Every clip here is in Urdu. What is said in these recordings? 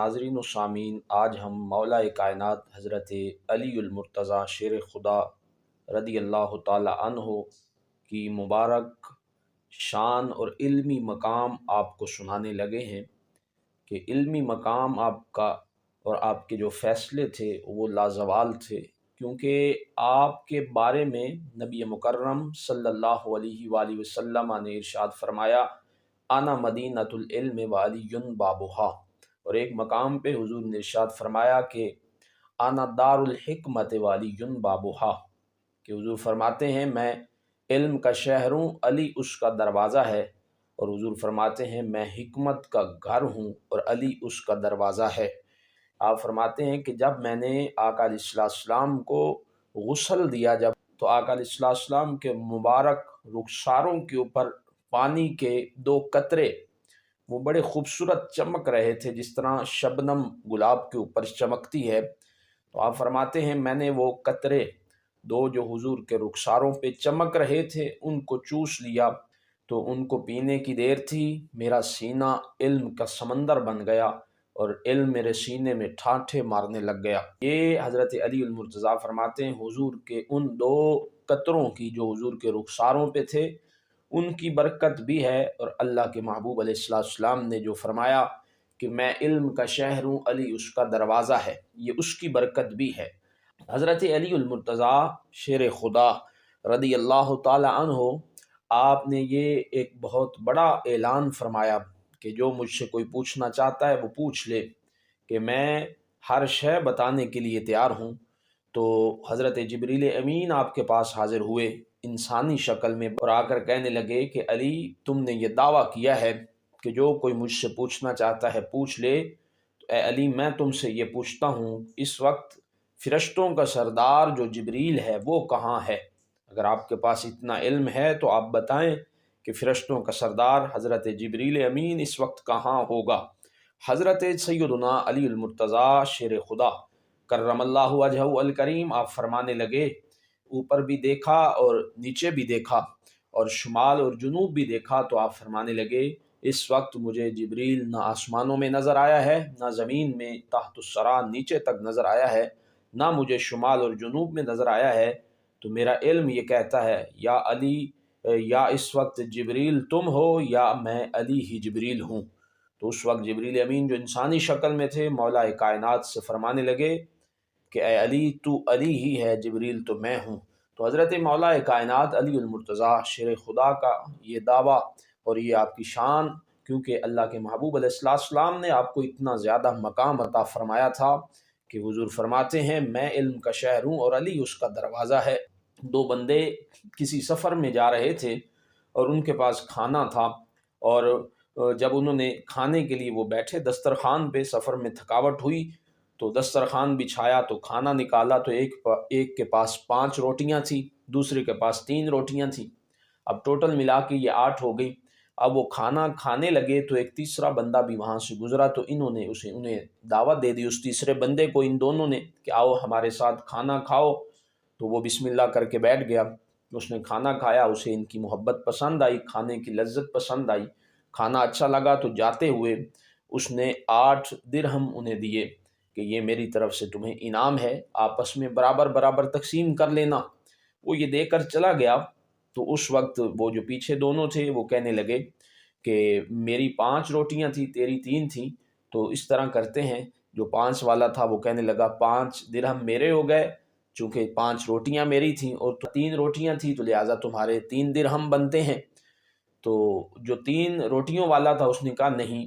ناظرین و سامعین، آج ہم مولا کائنات حضرت علی المرتضیٰ شیر خدا رضی اللہ تعالی عنہ کی مبارک شان اور علمی مقام آپ کو سنانے لگے ہیں کہ علمی مقام آپ کا اور آپ کے جو فیصلے تھے وہ لازوال تھے، کیونکہ آپ کے بارے میں نبی مکرم صلی اللہ علیہ وآلہ وسلم نے ارشاد فرمایا، انا مدینۃ العلم وعلی بابھا، اور ایک مقام پہ حضور نے ارشاد فرمایا کہ انا دار الحکمت وعلی بابھا، کہ حضور فرماتے ہیں میں علم کا شہر ہوں، علی اس کا دروازہ ہے، اور حضور فرماتے ہیں میں حکمت کا گھر ہوں اور علی اس کا دروازہ ہے۔ آپ فرماتے ہیں کہ جب میں نے آقا علیہ السلام کو غسل دیا، جب تو آقا علیہ السلام کے مبارک رخساروں کے اوپر پانی کے دو قطرے وہ بڑے خوبصورت چمک رہے تھے، جس طرح شبنم گلاب کے اوپر چمکتی ہے۔ تو آپ فرماتے ہیں میں نے وہ قطرے دو جو حضور کے رخساروں پہ چمک رہے تھے ان کو چوس لیا، تو ان کو پینے کی دیر تھی، میرا سینہ علم کا سمندر بن گیا اور علم میرے سینے میں ٹھانٹھے مارنے لگ گیا۔ یہ حضرت علی المرتضیٰ فرماتے ہیں حضور کے ان دو قطروں کی جو حضور کے رخساروں پہ تھے ان کی برکت بھی ہے، اور اللہ کے محبوب علیہ السلام نے جو فرمایا کہ میں علم کا شہر ہوں، علی اس کا دروازہ ہے، یہ اس کی برکت بھی ہے۔ حضرت علی المرتضیٰ شیر خدا رضی اللہ تعالی عنہ، آپ نے یہ ایک بہت بڑا اعلان فرمایا کہ جو مجھ سے کوئی پوچھنا چاہتا ہے وہ پوچھ لے، کہ میں ہر شے بتانے کے لیے تیار ہوں۔ تو حضرت جبریل امین آپ کے پاس حاضر ہوئے انسانی شکل میں، اور آ کر کہنے لگے کہ علی تم نے یہ دعویٰ کیا ہے کہ جو کوئی مجھ سے پوچھنا چاہتا ہے پوچھ لے، تو اے علی میں تم سے یہ پوچھتا ہوں اس وقت فرشتوں کا سردار جو جبریل ہے وہ کہاں ہے؟ اگر آپ کے پاس اتنا علم ہے تو آپ بتائیں کہ فرشتوں کا سردار حضرت جبریل امین اس وقت کہاں ہوگا؟ حضرت سیدنا علی المرتضیٰ شیر خدا کرم اللہ وجہہ الکریم آپ فرمانے لگے، اوپر بھی دیکھا اور نیچے بھی دیکھا اور شمال اور جنوب بھی دیکھا، تو آپ فرمانے لگے اس وقت مجھے جبریل نہ آسمانوں میں نظر آیا ہے، نہ زمین میں تحت الثری نیچے تک نظر آیا ہے، نہ مجھے شمال اور جنوب میں نظر آیا ہے۔ تو میرا علم یہ کہتا ہے یا علی، یا اس وقت جبریل تم ہو یا میں علی ہی جبریل ہوں۔ تو اس وقت جبریل امین جو انسانی شکل میں تھے مولا کائنات سے فرمانے لگے کہ اے علی تو علی ہی ہے، جبریل تو میں ہوں۔ تو حضرت مولا کائنات علی المرتضیٰ شیر خدا کا یہ دعویٰ اور یہ آپ کی شان، کیونکہ اللہ کے محبوب علیہ السلام نے آپ کو اتنا زیادہ مقام عطا فرمایا تھا کہ حضور فرماتے ہیں میں علم کا شہر ہوں اور علی اس کا دروازہ ہے۔ دو بندے کسی سفر میں جا رہے تھے اور ان کے پاس کھانا تھا، اور جب انہوں نے کھانے کے لیے وہ بیٹھے دسترخوان پہ، سفر میں تھکاوٹ ہوئی تو دسترخوان بچھایا تو کھانا نکالا، تو ایک کے پاس 5 روٹیاں تھیں، دوسرے کے پاس 3 روٹیاں تھیں، اب ٹوٹل ملا کے یہ 8 ہو گئی۔ اب وہ کھانا کھانے لگے تو ایک تیسرا بندہ بھی وہاں سے گزرا، تو انہوں نے انہیں دعوت دے دی اس تیسرے بندے کو، ان دونوں نے، کہ آؤ ہمارے ساتھ کھانا کھاؤ۔ تو وہ بسم اللہ کر کے بیٹھ گیا، اس نے کھانا کھایا، اسے ان کی محبت پسند آئی، کھانے کی لذت پسند آئی، کھانا اچھا لگا، تو جاتے ہوئے اس نے 8 درہم انہیں دیے کہ یہ میری طرف سے تمہیں انعام ہے، آپس میں برابر برابر تقسیم کر لینا۔ وہ یہ دے کر چلا گیا، تو اس وقت وہ جو پیچھے دونوں تھے وہ کہنے لگے کہ میری 5 روٹیاں تھیں، تیری 3 تھیں، تو اس طرح کرتے ہیں۔ جو 5 والا تھا وہ کہنے لگا 5 درہم میرے ہو گئے، چونکہ 5 روٹیاں میری تھیں اور 3 روٹیاں تھیں تو لہٰذا تمہارے 3 درہم بنتے ہیں۔ تو جو 3 روٹیوں والا تھا اس نے کہا نہیں،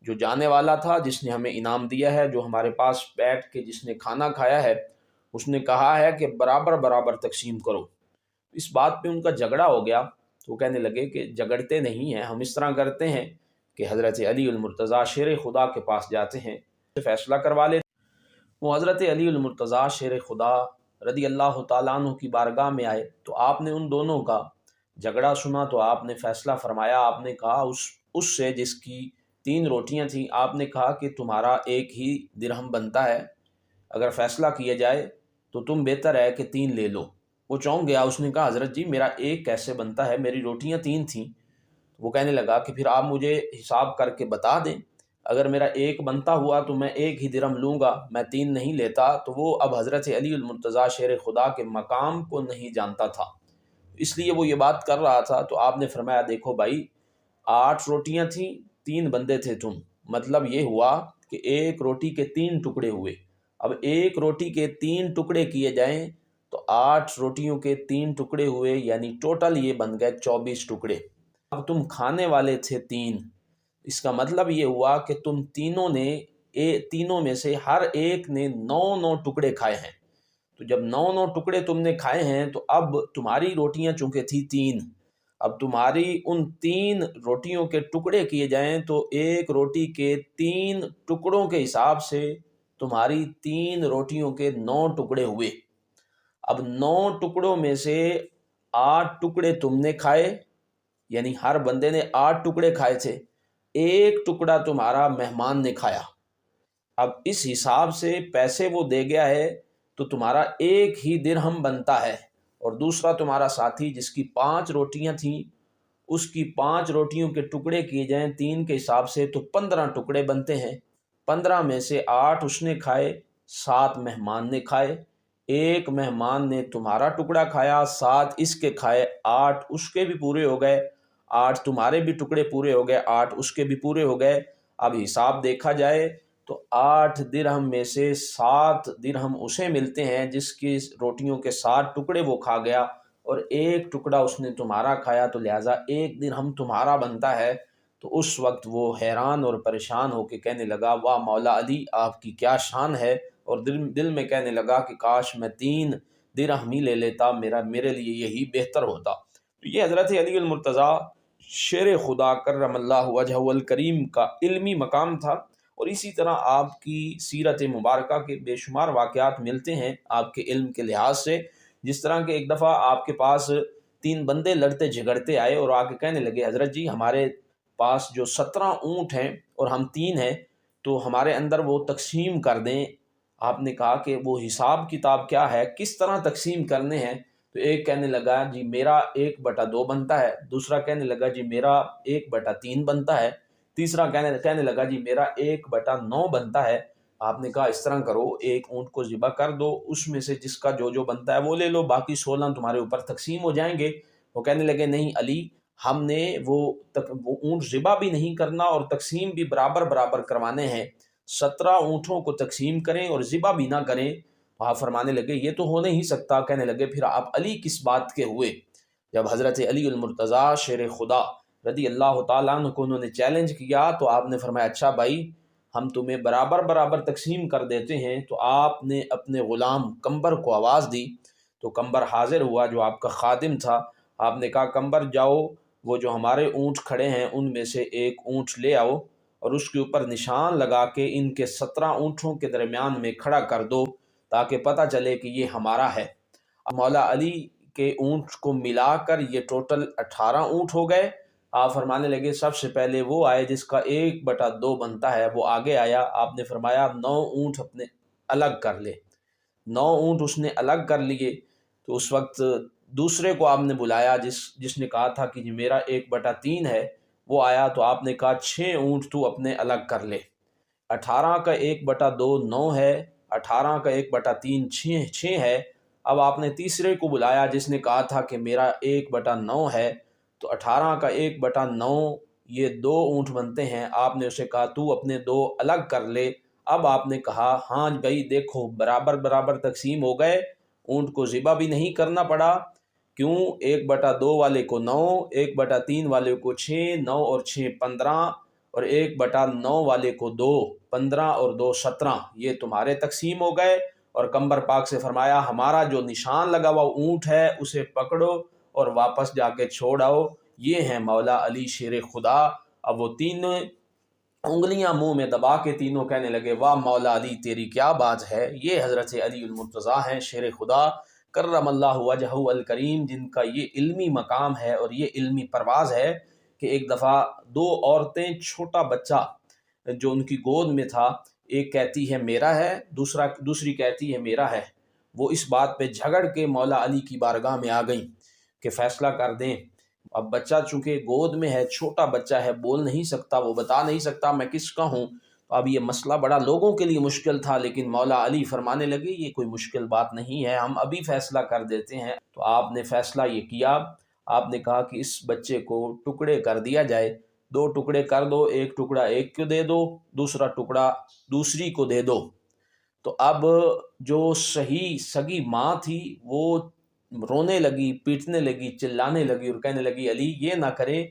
جو جانے والا تھا جس نے ہمیں انعام دیا ہے، جو ہمارے پاس بیٹھ کے جس نے کھانا کھایا ہے، اس نے کہا ہے کہ برابر برابر تقسیم کرو۔ اس بات پہ ان کا جھگڑا ہو گیا، تو وہ کہنے لگے کہ جھگڑتے نہیں ہیں، ہم اس طرح کرتے ہیں کہ حضرت علی المرتضیٰ شیر خدا کے پاس جاتے ہیں، فیصلہ کروا لیتے۔ وہ حضرت علی المرتضیٰ شیر خدا رضی اللہ تعالیٰ عنہ کی بارگاہ میں آئے، تو آپ نے ان دونوں کا جھگڑا سنا، تو آپ نے فیصلہ فرمایا۔ آپ نے کہا اس سے جس کی 3 روٹیاں تھیں، آپ نے کہا کہ تمہارا 1 ہی درہم بنتا ہے، اگر فیصلہ کیا جائے تو تم بہتر ہے کہ 3 لے لو۔ وہ چونک گیا، اس نے کہا حضرت جی میرا 1 کیسے بنتا ہے، میری روٹیاں 3 تھیں۔ وہ کہنے لگا کہ پھر آپ مجھے حساب کر کے بتا دیں، اگر میرا ایک بنتا ہوا تو میں ایک ہی درہم لوں گا، میں 3 نہیں لیتا۔ تو وہ اب حضرت علی المرتضیٰ شیر خدا کے مقام کو نہیں جانتا تھا، اس لیے وہ یہ بات کر رہا تھا۔ تو آپ نے فرمایا دیکھو بھائی، 8 روٹیاں تھیں، 3 بندے تھے تم، مطلب یہ ہوا کہ ایک روٹی کے 3 ٹکڑے ہوئے۔ اب ایک روٹی کے 3 ٹکڑے کیے جائیں تو 8 روٹیوں کے 3 ٹکڑے ہوئے، یعنی ٹوٹل یہ بن گئے 24 ٹکڑے۔ اب تم کھانے والے تھے 3، اس کا مطلب یہ ہوا کہ تم تینوں میں سے ہر ایک نے 9 ٹکڑے کھائے ہیں۔ تو جب 9 ٹکڑے تم نے کھائے ہیں تو اب تمہاری روٹیاں چونکہ تھی 3، اب تمہاری ان 3 روٹیوں کے ٹکڑے کیے جائیں تو ایک روٹی کے 3 ٹکڑوں کے حساب سے تمہاری 3 روٹیوں کے 9 ٹکڑے ہوئے۔ اب 9 ٹکڑوں میں سے 8 ٹکڑے تم نے کھائے، یعنی ہر بندے نے 8 ٹکڑے کھائے تھے، ایک ٹکڑا تمہارا مہمان نے کھایا۔ اب اس حساب سے پیسے وہ دے گیا ہے تو تمہارا ایک ہی درہم بنتا ہے، اور دوسرا تمہارا ساتھی جس کی 5 روٹیاں تھیں، اس کی 5 روٹیوں کے ٹکڑے کیے جائیں 3 کے حساب سے تو 15 ٹکڑے بنتے ہیں۔ 15 میں سے 8 اس نے کھائے، 7 مہمان نے کھائے، ایک مہمان نے تمہارا ٹکڑا کھایا، 7 اس کے کھائے، 8 اس کے بھی پورے ہو گئے، 8 تمہارے بھی ٹکڑے پورے ہو گئے، 8 اس کے بھی پورے ہو گئے۔ اب حساب دیکھا جائے تو 8 درہم میں سے 7 درہم اسے ملتے ہیں جس کی روٹیوں کے 7 ٹکڑے وہ کھا گیا، اور ایک ٹکڑا اس نے تمہارا کھایا، تو لہٰذا 1 درہم تمہارا بنتا ہے۔ تو اس وقت وہ حیران اور پریشان ہو کے کہنے لگا واہ مولا علی، آپ کی کیا شان ہے، اور دل میں کہنے لگا کہ کاش میں 3 درہم ہی لے لیتا، میرے لیے یہی بہتر ہوتا۔ تو یہ حضرت علی المرتضیٰ شیر خدا کرم اللہ وجہہ الکریم کا علمی مقام تھا، اور اسی طرح آپ کی سیرت مبارکہ کے بے شمار واقعات ملتے ہیں آپ کے علم کے لحاظ سے۔ جس طرح کہ ایک دفعہ آپ کے پاس 3 بندے لڑتے جھگڑتے آئے اور آ کے کہنے لگے حضرت جی ہمارے پاس جو 17 اونٹ ہیں اور ہم 3 ہیں، تو ہمارے اندر وہ تقسیم کر دیں۔ آپ نے کہا کہ وہ حساب کتاب کیا ہے، کس طرح تقسیم کرنے ہیں؟ تو ایک کہنے لگا جی میرا 1/2 بنتا ہے، دوسرا کہنے لگا جی میرا 1/3 بنتا ہے، تیسرا کہنے لگا جی میرا 1/9 بنتا ہے۔ آپ نے کہا اس طرح کرو، ایک اونٹ کو ذبح کر دو، اس میں سے جس کا جو بنتا ہے وہ لے لو، باقی 16 تمہارے اوپر تقسیم ہو جائیں گے۔ وہ کہنے لگے نہیں علی، ہم نے وہ اونٹ ذبح بھی نہیں کرنا اور تقسیم بھی برابر برابر کروانے ہیں، 17 اونٹوں کو تقسیم کریں اور ذبح بھی نہ کریں۔ آپ فرمانے لگے یہ تو ہو نہیں سکتا۔ کہنے لگے پھر آپ علی کس بات کے ہوئے؟ جب حضرت علی المرتضیٰ شیر خدا رضی اللہ تعالیٰ عنہ کو انہوں نے چیلنج کیا تو آپ نے فرمایا اچھا بھائی، ہم تمہیں برابر برابر تقسیم کر دیتے ہیں۔ تو آپ نے اپنے غلام کمبر کو آواز دی، تو کمبر حاضر ہوا جو آپ کا خادم تھا۔ آپ نے کہا کمبر جاؤ، وہ جو ہمارے اونٹ کھڑے ہیں ان میں سے ایک اونٹ لے آؤ اور اس کے اوپر نشان لگا کے ان کے 17 اونٹوں کے درمیان میں کھڑا کر دو تاکہ پتہ چلے کہ یہ ہمارا ہے۔ اب مولا علی کے اونٹ کو ملا کر یہ ٹوٹل 18 اونٹ ہو گئے۔ آپ فرمانے لگے سب سے پہلے وہ آئے جس کا 1/2 بنتا ہے، وہ آگے آیا۔ آپ نے فرمایا 9 اونٹ اپنے الگ کر لے۔ 9 اونٹ اس نے الگ کر لیے۔ تو اس وقت دوسرے کو آپ نے بلایا جس نے کہا تھا کہ جی میرا 1/3 ہے، وہ آیا۔ تو آپ نے کہا 6 اونٹ تو اپنے الگ کر لے۔ 18 کا 1/2 9 ہے، 18 کا 1/3 6 ہے۔ اب آپ نے تیسرے کو بلایا جس نے کہا تھا کہ میرا 1/9 ہے، تو 18 کا 1/9 یہ 2 اونٹ بنتے ہیں۔ آپ نے اسے کہا تو اپنے 2 الگ کر لے۔ اب آپ نے کہا ہاں بھائی دیکھو برابر برابر تقسیم ہو گئے، اونٹ کو ذبح بھی نہیں کرنا پڑا۔ کیوں؟ 1/2 والے کو 9، 1/3 والے کو 6، 9 اور 6 15، اور 1/9 والے کو 2، 15 اور 2 17، یہ تمہارے تقسیم ہو گئے۔ اور کمبر پاک سے فرمایا ہمارا جو نشان لگا ہوا اونٹ ہے اسے پکڑو اور واپس جا کے چھوڑ آؤ۔ یہ ہیں مولا علی شیر خدا۔ اب وہ 3 انگلیاں منہ میں دبا کے تینوں کہنے لگے واہ مولا علی تیری کیا بات ہے۔ یہ حضرت علی المرتضیٰ ہیں شیر خدا کرم اللہ وجہہ الکریم، جن کا یہ علمی مقام ہے اور یہ علمی پرواز ہے کہ ایک دفعہ 2 عورتیں، چھوٹا بچہ جو ان کی گود میں تھا، ایک کہتی ہے میرا ہے، دوسری کہتی ہے میرا ہے۔ وہ اس بات پہ جھگڑ کے مولا علی کی بارگاہ میں آ گئیں کہ فیصلہ کر دیں۔ اب بچہ چونکہ گود میں ہے، چھوٹا بچہ ہے، بول نہیں سکتا، وہ بتا نہیں سکتا میں کس کا ہوں، تو اب یہ مسئلہ بڑا لوگوں کے لیے مشکل تھا، لیکن مولا علی فرمانے لگے یہ کوئی مشکل بات نہیں ہے، ہم ابھی فیصلہ کر دیتے ہیں۔ تو آپ نے فیصلہ یہ کیا، آپ نے کہا کہ اس بچے کو ٹکڑے کر دیا جائے، 2 ٹکڑے کر دو، ایک ٹکڑا ایک کو دے دو، دوسرا ٹکڑا دوسری کو دے دو۔ تو اب جو صحیح سگی ماں تھی وہ رونے لگی، پیٹنے لگی، چلانے لگی اور کہنے لگی علی یہ نہ کریں،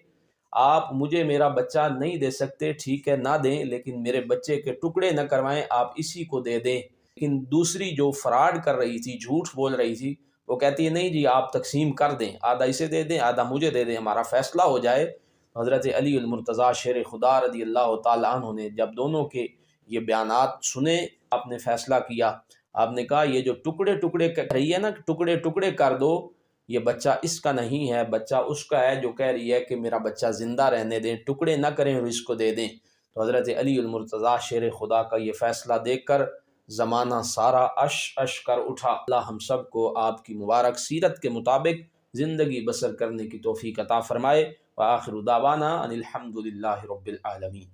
آپ مجھے میرا بچہ نہیں دے سکتے، ٹھیک ہے نہ دیں، لیکن میرے بچے کے ٹکڑے نہ کروائیں، آپ اسی کو دے دیں۔ لیکن دوسری جو فراڈ کر رہی تھی، جھوٹ بول رہی تھی، وہ کہتی ہے نہیں جی آپ تقسیم کر دیں، آدھا اسے دے دیں آدھا مجھے دے دیں، ہمارا فیصلہ ہو جائے۔ حضرت علی المرتضیٰ شیر خدا رضی اللہ تعالیٰ عنہ نے جب دونوں کے یہ بیانات سنے، آپ نے فیصلہ کیا، آپ نے کہا یہ جو ٹکڑے ٹکڑے کر رہی ہے نا، ٹکڑے ٹکڑے کر دو، یہ بچہ اس کا نہیں ہے، بچہ اس کا ہے جو کہہ رہی ہے کہ میرا بچہ زندہ رہنے دیں، ٹکڑے نہ کریں اور اس کو دے دیں۔ تو حضرت علی المرتضیٰ شیر خدا کا یہ فیصلہ دیکھ کر زمانہ سارا اش اش کر اٹھا۔ اللہ ہم سب کو آپ کی مبارک سیرت کے مطابق زندگی بسر کرنے کی توفیق عطا فرمائے۔ وآخر دعوانا ان الحمد للہ رب العالمین۔